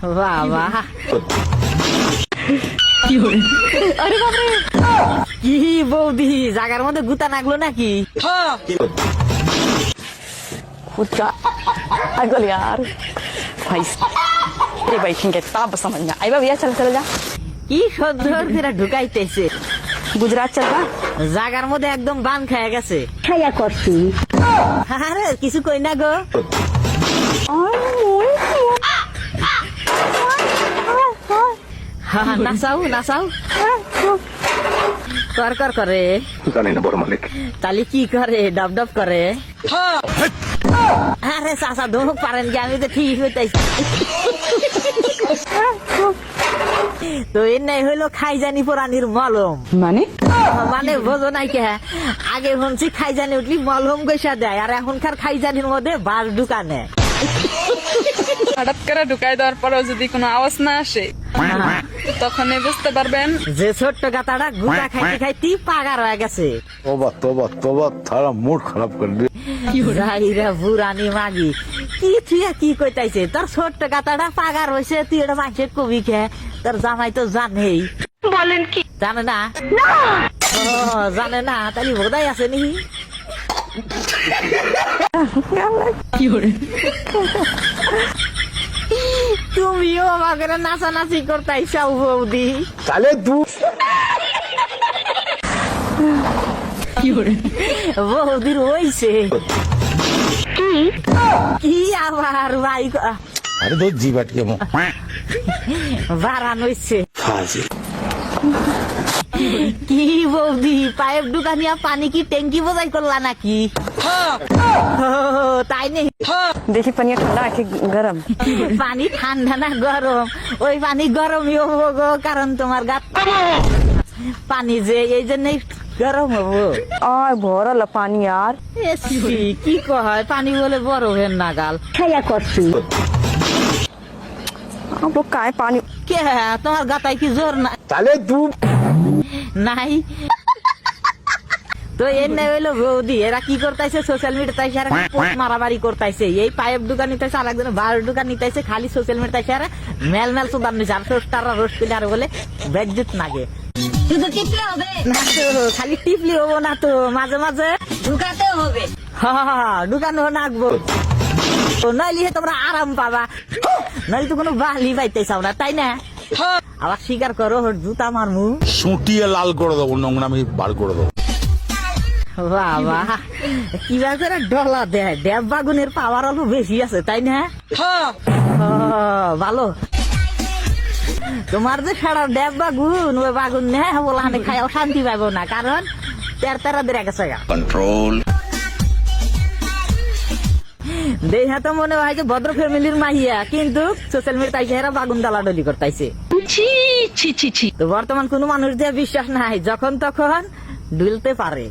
বাবা কি বৌদি জাগার মধ্যে গুতা নাগলো নাকি? पागल यार भाई ये बैठेंगे तब समझ में आई। भैया चल चल जा। কি সুন্দর করে ঢুকাইতেছে, गुजरात चल जा। জাগার মধ্যে একদম বান খায় গেছে। खाया करती আরে কিছু কই না গো। নাচাও নাচাও কর কর করে জানি না বড় মালিক। তালি কি করে ডব ডব করে। আরে চাচা ধমক পারেন কি? আমি তো ঠিক হইতেছি। তো এর নাই হইলো খাইজানি পুরানির মলম। মানে বোঝো নাই কে? আগে শুনছি খাইজানি উঠলি মলম গৈসা দেয়, আর এখনকার খাইজানির মধ্যে বাস ঢুকানে। হঠাৎ করে ঢুকাই দেওয়ার পরেও যদি কোনো আওয়াজ না আসে তখনই বুঝতে পারবেন যে ছোট্ট গাতাটা গুটা খাইতে খাইতে পাগার হয়ে গেছে। तोबा तोबा तोबा थारा मूड खराब कर दिया। রাইরা বুড়ানি মাগি কি তুই কি কইতাইছে? তোর ছোট্ট গাতাটা পাগার হয়েছে, তুই এটা মাইসের কবি খে? তোর জামাই তো জানেই। बोलें की জানে না? ও জানে না, তাহলে বোধাই আছে নি। তুমিও আমাকে নাচানাচি করতাইছাও বৌদি। साले तू বৌদির হইছে কি আবার ভাই अरे दो जी बैठ के বাড়ান হইছে फाजी কি বৌদি? পাইপ ঢুকানিয়া পানি কি ট্যাঙ্কি বোঝাই করলা নাকি? ও, তাই নেই। देखी पनिया ठंडा है कि गरम? পানি ঠান্ডা না গরম? ওই পানি গরমই হবো গো, কারণ তোমার গাত পানি যে এই জন্যই গরম হবো। आय भरल पानी यार। এসি, কি কয় পানি বলে বড় হেন নাগাল। खाया करती आप लोग काय पानी কে তোমার গাতায় কি জোর না साले तू নাই? তো এর নাই হইলো বৌদি, এরা কি করতেছে সোশ্যাল মিডিয়াতে আর পোস্ট মারামারি করতেছে। এই পাইপ দোকান নিতেছে, আর একজন বার দোকান নিতেছে, খালি সোশ্যাল মিডিয়াতে আর মেল মেল সুদান নিছে। আর রোস্টাররা রোস্ট করলে আর বলে বেজ্জত নাগে। শুধু টিপলে হবে না তো খালি টিপলি হবো না, তো মাঝে মাঝে ঢুকাতেও হবে। দোকানও নাকবো। তো নইলে তোমরা আরাম পাবা, নইলে তো কোনো বালি পাইতে চাও না, তাই না? আবার স্বীকার করো জুতা মারমু। সুটিয়ে লাল করে দেবো, নোংরা আমি বার করে দেবো। বাবা কিবা করে ডলা দেয়, ড্যাব বাগুনের পাওয়ার অল্প বেশি আছে, তাই না? ভালো তোমার যে সারা ড্যাব বাগুন, ওই বাগুন নে বলা খাইও শান্তি পাইব না, কারণ তেরা দিয়ে গেছে कंट्रोल দেখা তো মনে হয় যে ভদ্র ফ্যামিলির মাইয়া, কিন্তু সোশ্যাল মিডিয়ায় চেহারা বাগুন দালাডলি করতেছে। তো বর্তমান কোন মানুষ দিয়ে বিশ্বাস নাই, যখন তখন ডুলতে পারে।